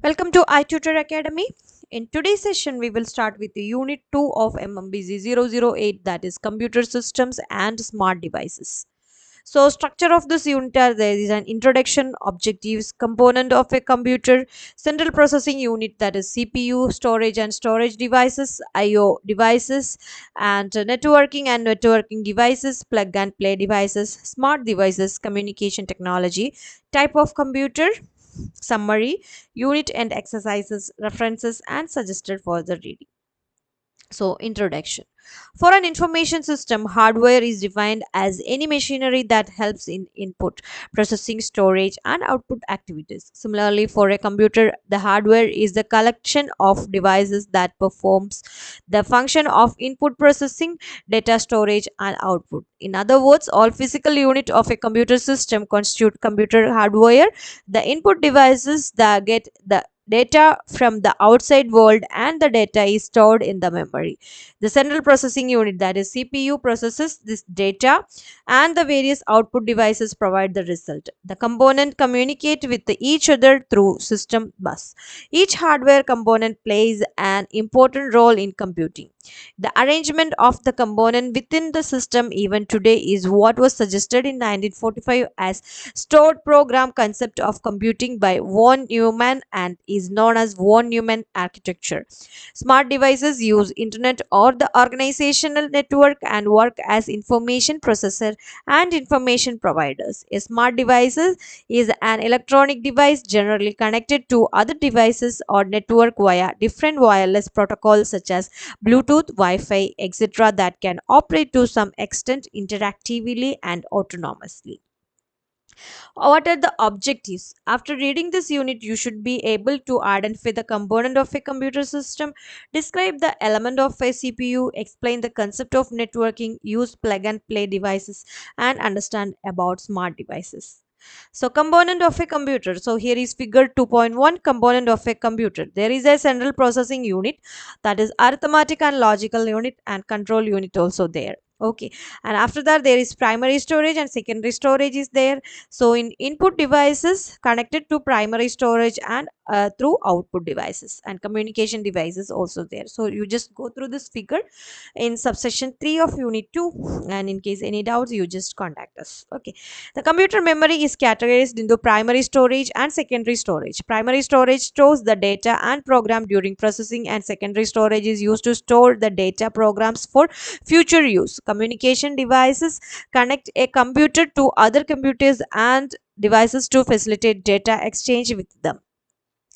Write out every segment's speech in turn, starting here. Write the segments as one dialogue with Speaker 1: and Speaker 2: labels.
Speaker 1: Welcome to iTutor Academy. In today's session, we will start with the Unit 2 of Mmpc 008, that is Computer Systems and Smart Devices. So, structure of this unit are there is an introduction, objectives, component of a computer, central processing unit, that is CPU, storage and storage devices, I/O devices, and networking devices, plug and play devices, smart devices, communication technology, type of computer, summary, unit and exercises, references, and suggested further reading. So, introduction. For an information system, hardware is defined as any machinery that helps in input, processing, storage, and output activities. Similarly, for a computer, the hardware is the collection of devices that performs the function of input processing, data storage, and output. In other words, all physical unit of a computer system constitute computer hardware. The input devices that get the data from the outside world, and the data is stored in the memory. The central processing unit, that is CPU, processes this data, and the various output devices provide the result. The component communicate with each other through system bus. Each hardware component plays an important role in computing. The arrangement of the component within the system even today is what was suggested in 1945 as stored program concept of computing by von Neumann and is known as von Neumann architecture. Smart devices use internet or the organizational network and work as information processor and information providers. A smart device is an electronic device generally connected to other devices or network via different wireless protocols such as Bluetooth, Wi-Fi, etc. that can operate to some extent interactively and autonomously. What are the objectives? After reading this unit, you should be able to identify the component of a computer system, describe the element of a CPU, explain the concept of networking, use plug and play devices, and understand about smart devices. So, component of a computer. So, here is figure 2.1, component of a computer. There is a central processing unit, that is arithmetic and logical unit, and control unit also there. Okay, and after that there is primary storage and secondary storage is there. So, in input devices connected to primary storage and through output devices, and communication devices also there. So, you just go through this figure in subsection 3 of unit 2, and in case any doubts you just contact us. Okay, the computer memory is categorized into primary storage and secondary storage. Primary storage stores the data and program during processing, and secondary storage is used to store the data programs for future use. Communication devices connect a computer to other computers and devices to facilitate data exchange with them.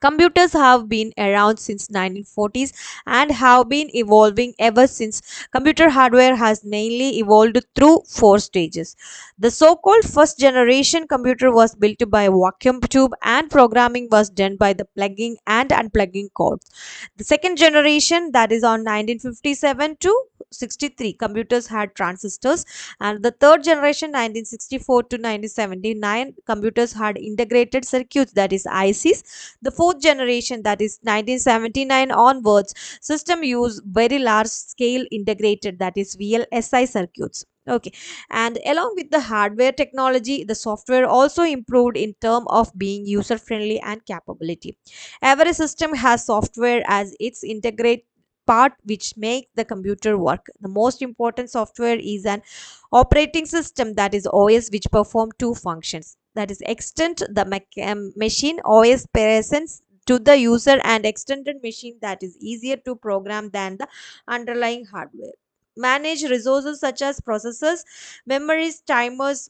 Speaker 1: Computers have been around since 1940s and have been evolving ever since. Computer hardware has mainly evolved through four stages. The so-called first generation computer was built by vacuum tube, and programming was done by the plugging and unplugging codes. The second generation, that is on 1957 to 63, computers had transistors, and the third generation 1964 to 1979, computers had integrated circuits, that is ICs. The fourth generation, that is 1979 onwards, system use very large scale integrated, that is VLSI circuits. Okay, and along with the hardware technology, the software also improved in terms of being user friendly and capability. Every system has software as its integrate part which make the computer work. The most important software is an operating system, that is OS, which perform two functions, that is extend the machine OS presence to the user, and extended machine that is easier to program than the underlying hardware. Manage resources such as processors, memories, timers,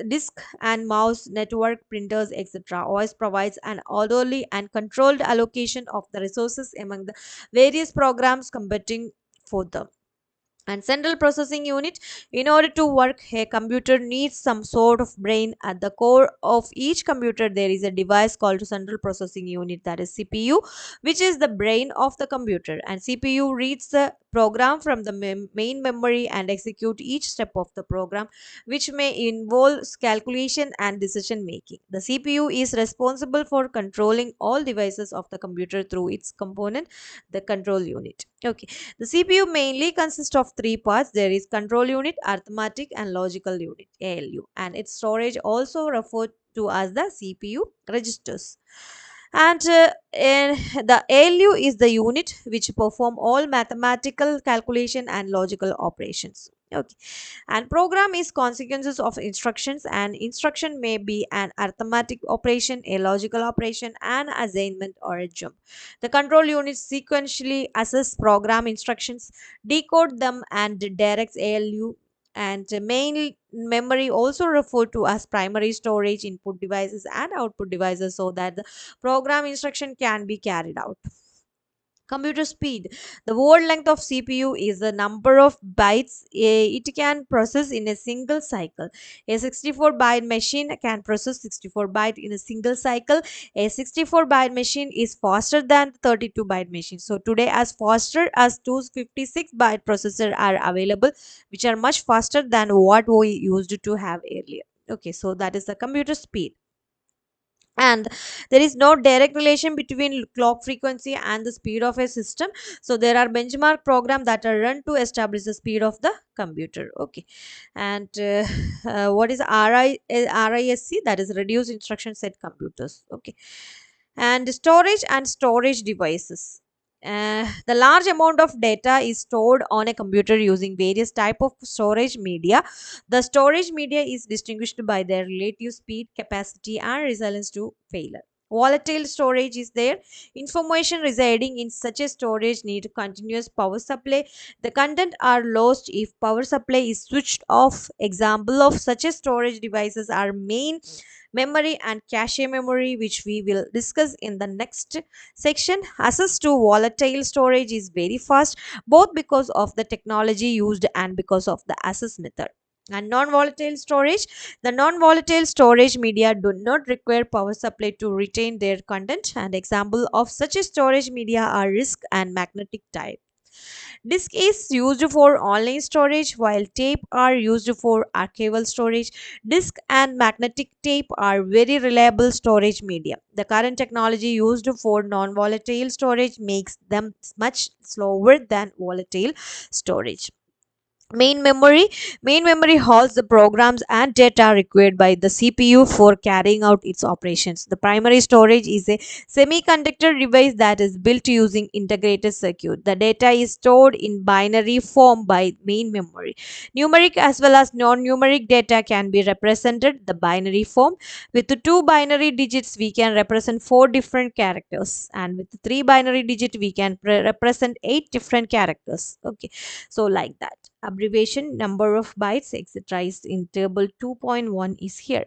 Speaker 1: disk and mouse, network, printers, etc. OS provides an orderly and controlled allocation of the resources among the various programs competing for them. And central processing unit, in order to work, a computer needs some sort of brain. At the core of each computer there is a device called central processing unit, that is CPU, which is the brain of the computer, and CPU reads the program from the main memory and execute each step of the program, which may involve calculation and decision making. The CPU is responsible for controlling all devices of the computer through its component, the control unit. Okay, the CPU mainly consists of three parts. There is control unit, arithmetic, and logical unit (ALU), and its storage also referred to as the CPU registers. And the ALU is the unit which perform all mathematical calculation and logical operations. Okay. And program is consequences of instructions, and instruction may be an arithmetic operation, a logical operation, an assignment, or a jump. The control unit sequentially assess program instructions, decode them, and directs ALU. And main memory also referred to as primary storage, input devices and output devices, so that the program instruction can be carried out. Computer speed. The word length of CPU is the number of bytes it can process in a single cycle. A 64-byte machine can process 64 bytes in a single cycle. A 64-byte machine is faster than 32-byte machine. So today, as faster as 256-byte processor are available, which are much faster than what we used to have earlier. Okay, so that is the computer speed. And there is no direct relation between clock frequency and the speed of a system, so there are benchmark programs that are run to establish the speed of the computer. Okay. And what is RISC? That is reduced instruction set computers. Okay. And storage and storage devices. The large amount of data is stored on a computer using various type of storage media. The storage media is distinguished by their relative speed, capacity, and resilience to failure. Volatile storage is there. Information residing in such a storage need continuous power supply. The content are lost if power supply is switched off. Example of such a storage devices are main memory and cache memory, which we will discuss in the next section. Access to volatile storage is very fast, both because of the technology used and because of the access method. And non-volatile storage. The non-volatile storage media do not require power supply to retain their content, and example of such a storage media are disk and magnetic type. Disk is used for online storage while tape are used for archival storage. Disk and magnetic tape are very reliable storage media. The current technology used for non-volatile storage makes them much slower than volatile storage. Main memory holds the programs and data required by the CPU for carrying out its operations. The primary storage is a semiconductor device that is built using integrated circuit. The data is stored in binary form by main memory. Numeric as well as non-numeric data can be represented the binary form. With the two binary digits we can represent four different characters, and with the three binary digit we can represent eight different characters. Okay, so like that. Abbreviation, number of bytes, etc. is in table 2.1 is here.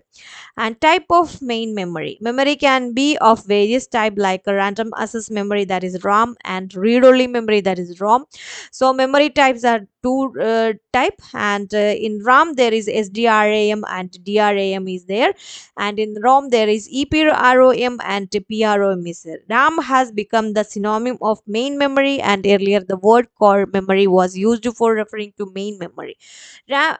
Speaker 1: And type of main memory. Memory can be of various type, like a random access memory, that is RAM, and read-only memory, that is ROM. So memory types are two type, and in RAM there is SDRAM and DRAM is there, and in ROM there is EPROM and PROM is there. RAM has become the synonym of main memory, and earlier the word core memory was used for referring to main memory. RAM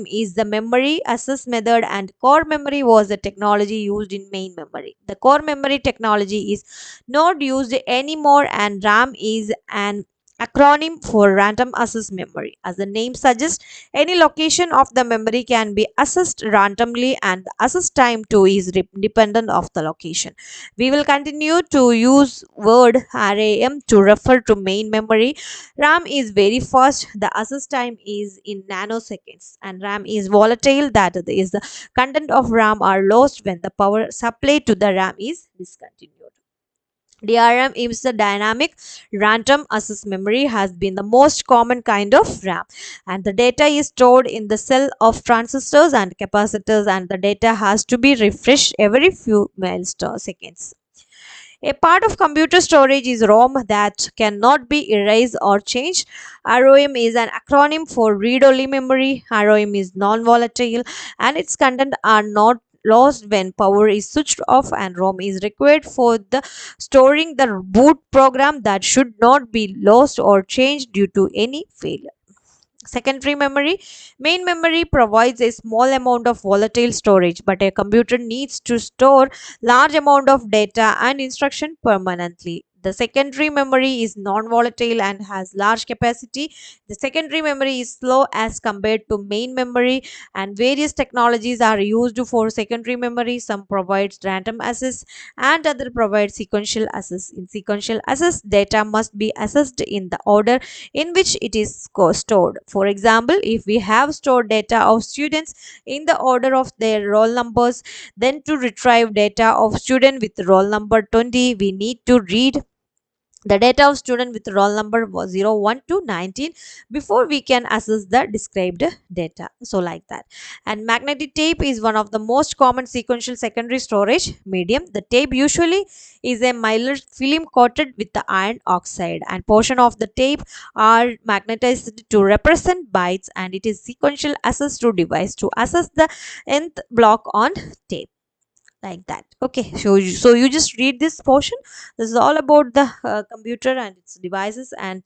Speaker 1: is the memory access method, and core memory was the technology used in main memory. The core memory technology is not used anymore, and RAM is an acronym for random access memory. As the name suggests, any location of the memory can be accessed randomly, and the access time too is dependent of the location. We will continue to use word RAM to refer to main memory. RAM is very fast. The access time is in nanoseconds, and RAM is volatile. That is, the content of RAM are lost when the power supply to the RAM is discontinued. DRM is the dynamic random access memory, has been the most common kind of RAM, and the data is stored in the cell of transistors and capacitors, and the data has to be refreshed every few milliseconds. A part of computer storage is ROM that cannot be erased or changed. ROM is an acronym for read-only memory. ROM is non-volatile, and its content are not lost when power is switched off, and ROM is required for the storing the boot program that should not be lost or changed due to any failure. Secondary memory. Main memory provides a small amount of volatile storage, but a computer needs to store large amount of data and instruction permanently. the secondary memory is non-volatile and has large capacity. The secondary memory is slow as compared to main memory, and various technologies are used for secondary memory. Some provides random access and other provide sequential access. In sequential access, data must be accessed in the order in which it is stored. For example, if we have stored data of students in the order of their roll numbers, then to retrieve data of student with roll number 20, we need to read the data of student with roll number was 01 to 19 before we can access the described data. So like that. And magnetic tape is one of the most common sequential secondary storage medium. The tape usually is a mylar film coated with the iron oxide, and portion of the tape are magnetized to represent bytes, and it is sequential access to device to access the nth block on tape, like that. Okay, so you just read this portion. This is all about the computer and its devices, and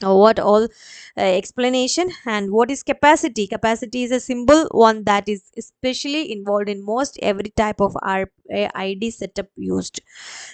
Speaker 1: what all explanation. And what is capacity? Capacity is a symbol one that is especially involved in most every type of RAID setup used.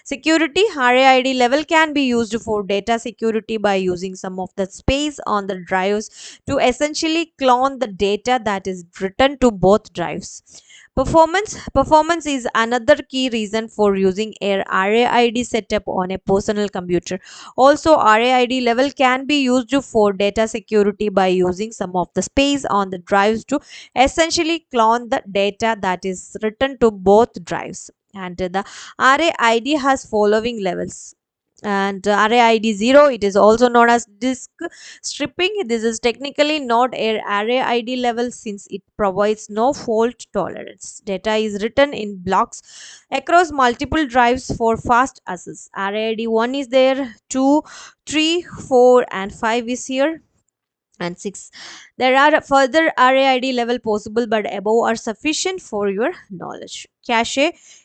Speaker 1: Security: RAID level can be used for data security by using some of the space on the drives to essentially clone the data that is written to both drives. Performance is another key reason for using a RAID setup on a personal computer. Also, RAID level can be used for data security by using some of the space on the drives to essentially clone the data that is written to both drives. And the RAID has following levels. And RAID 0, it is also known as disk stripping. This is technically not a RAID level since it provides no fault tolerance. Data is written in blocks across multiple drives for fast access. RAID 1 is there, 2, 3, 4, and 5 is here, and 6. There are further RAID level possible, but above are sufficient for your knowledge. Cache: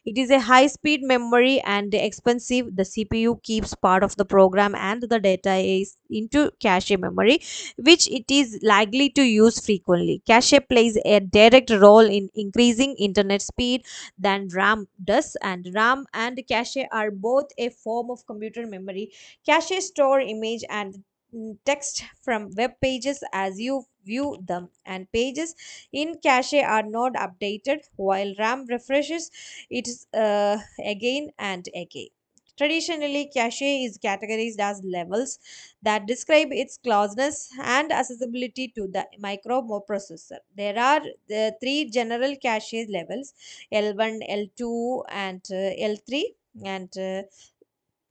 Speaker 1: it is a high speed memory and expensive. The CPU keeps part of the program and the data is into cache memory, which it is likely to use frequently. Cache plays a direct role in increasing internet speed than RAM does, and RAM and cache are both a form of computer memory. Cache store image and text from web pages as you view them, and pages in cache are not updated while RAM refreshes it again and again. Traditionally, cache is categorized as levels that describe its closeness and accessibility to the microprocessor. There are the three general cache levels: L1, L2, and L3, and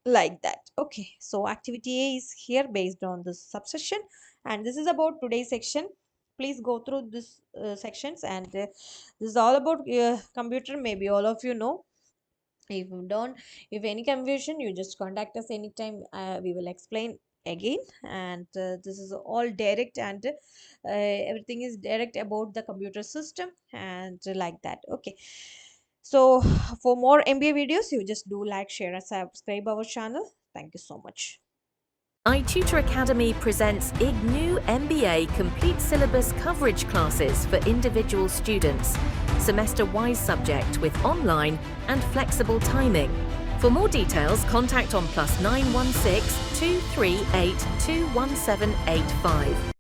Speaker 1: like that. Okay, so activity A is here based on this subsection, and this is about today's section. Please go through this sections, and this is all about computer. Maybe all of you know. If you don't, if any confusion, you just contact us anytime. We will explain again, and this is all direct, and everything is direct about the computer system, and like that. Okay, so for more MBA videos, you just do like, share, and subscribe our channel. Thank you so much.
Speaker 2: i-tutor Academy presents Ignou Mba complete syllabus coverage classes for individual students, semester-wise subject with online and flexible timing. For more details, contact on +916 238 21785.